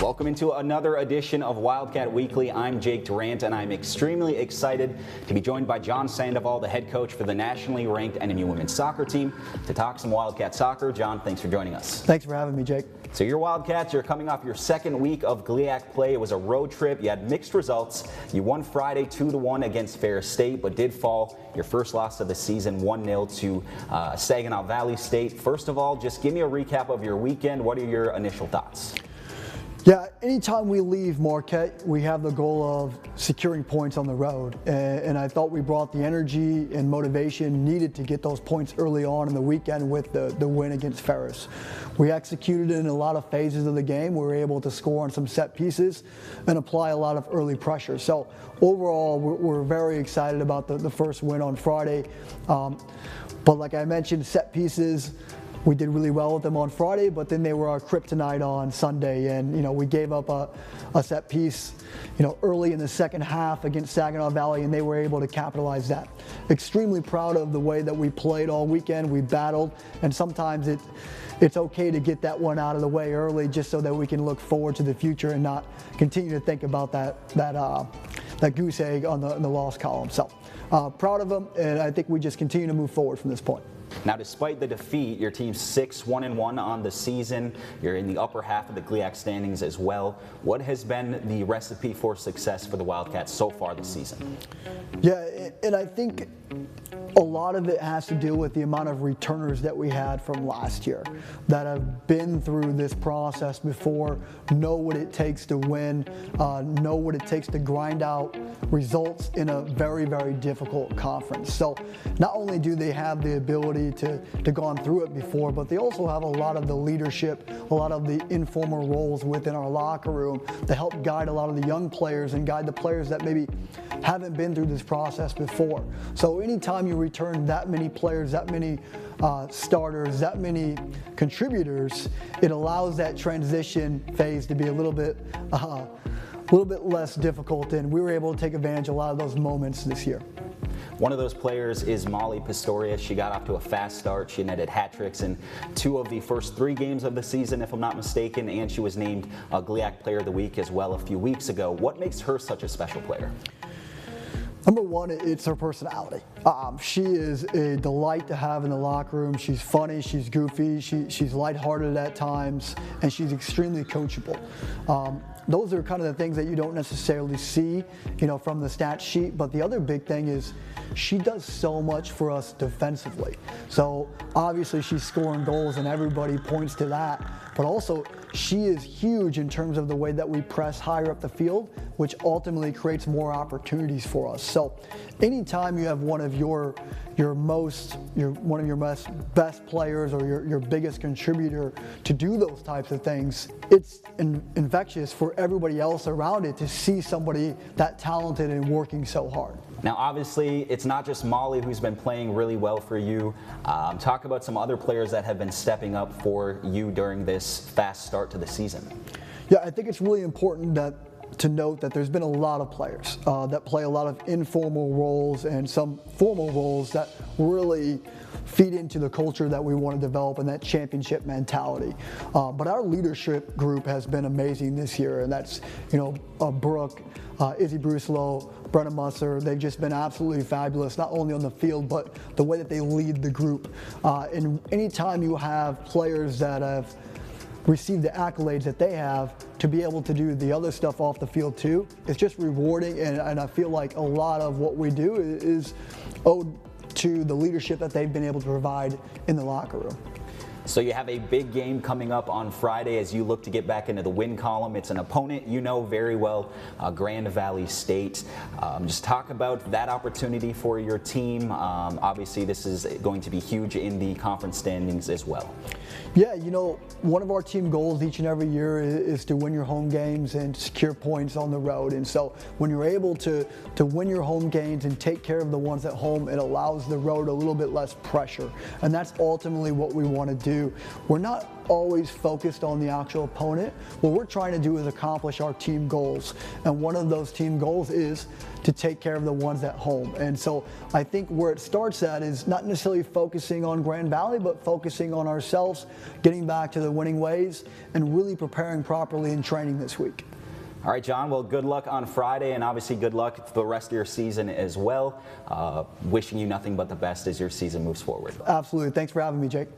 Welcome into another edition of Wildcat Weekly. I'm Jake Durant, and I'm extremely excited to be joined by John Sandoval, the head coach for the nationally ranked NMU women's soccer team, to talk some Wildcat soccer. John, thanks for joining us. Thanks for having me, Jake. So your Wildcats, you're coming off your second week of GLIAC play. It was a road trip. You had mixed results. You won Friday 2-1 against Ferris State, but did fall your first loss of the season 1-0 to Saginaw Valley State. First of all, just give me a recap of your weekend. What are your initial thoughts? Yeah, anytime we leave Marquette, we have the goal of securing points on the road. And I thought we brought the energy and motivation needed to get those points early on in the weekend with the win against Ferris. We executed in a lot of phases of the game. We were able to score on some set pieces and apply a lot of early pressure. So overall, we're very excited about the first win on Friday. But like I mentioned, set pieces, we did really well with them on Friday, but then they were our kryptonite on Sunday. And, we gave up a set piece, early in the second half against Saginaw Valley, and they were able to capitalize that. Extremely proud of the way that we played all weekend. We battled, and sometimes it's okay to get that one out of the way early just so that we can look forward to the future and not continue to think about that goose egg on the loss column. So proud of them, and I think we just continue to move forward from this point. Now, despite the defeat, your team's 6-1-1 on the season. You're in the upper half of the GLIAC standings as well. What has been the recipe for success for the Wildcats so far this season? Yeah, and I think a lot of it has to do with the amount of returners that we had from last year that have been through this process before, know what it takes to win, know what it takes to grind out results in a very, very difficult conference. So not only do they have the ability to gone through it before, but they also have a lot of the leadership, a lot of the informal roles within our locker room to help guide a lot of the young players and guide the players that maybe haven't been through this process before. So anytime you return that many players, that many starters, that many contributors, it allows that transition phase to be a little bit less difficult, and we were able to take advantage of a lot of those moments this year. One of those players is Molly Pistorius. She got off to a fast start. She netted hat tricks in 2 of the first 3 games of the season, if I'm not mistaken, and she was named GLIAC Player of the Week as well a few weeks ago. What makes her such a special player? Number one, it's her personality. She is a delight to have in the locker room. She's funny, she's goofy, she's lighthearted at times, and she's extremely coachable. Those are kind of the things that you don't necessarily see, from the stat sheet. But the other big thing is she does so much for us defensively. So obviously she's scoring goals and everybody points to that. But also she is huge in terms of the way that we press higher up the field, which ultimately creates more opportunities for us. So anytime you have one of your best players or your biggest contributor to do those types of things, it's infectious for everybody else around it to see somebody that talented and working so hard. Now, obviously, it's not just Molly who's been playing really well for you. Talk about some other players that have been stepping up for you during this fast start to the season. Yeah, I think it's really important to note that there's been a lot of players that play a lot of informal roles and some formal roles that really feed into the culture that we want to develop and that championship mentality. But our leadership group has been amazing this year, and that's Brooke, Izzy Brucelow, Brenna Musser. They've just been absolutely fabulous, not only on the field, but the way that they lead the group. And anytime you have players that have received the accolades that they have, to be able to do the other stuff off the field too, it's just rewarding, and I feel like a lot of what we do is owed to the leadership that they've been able to provide in the locker room. So you have a big game coming up on Friday as you look to get back into the win column. It's an opponent you know very well, Grand Valley State. Just talk about that opportunity for your team. Obviously, this is going to be huge in the conference standings as well. Yeah, one of our team goals each and every year is to win your home games and secure points on the road. And so when you're able to win your home games and take care of the ones at home, it allows the road a little bit less pressure. And that's ultimately what we want to do. do, we're not always focused on the actual opponent. What we're trying to do is accomplish our team goals. And one of those team goals is to take care of the ones at home. And so I think where it starts at is not necessarily focusing on Grand Valley, but focusing on ourselves, getting back to the winning ways, and really preparing properly in training this week. All right, John, well, good luck on Friday, and obviously good luck for the rest of your season as well. Wishing you nothing but the best as your season moves forward. Absolutely. Thanks for having me, Jake.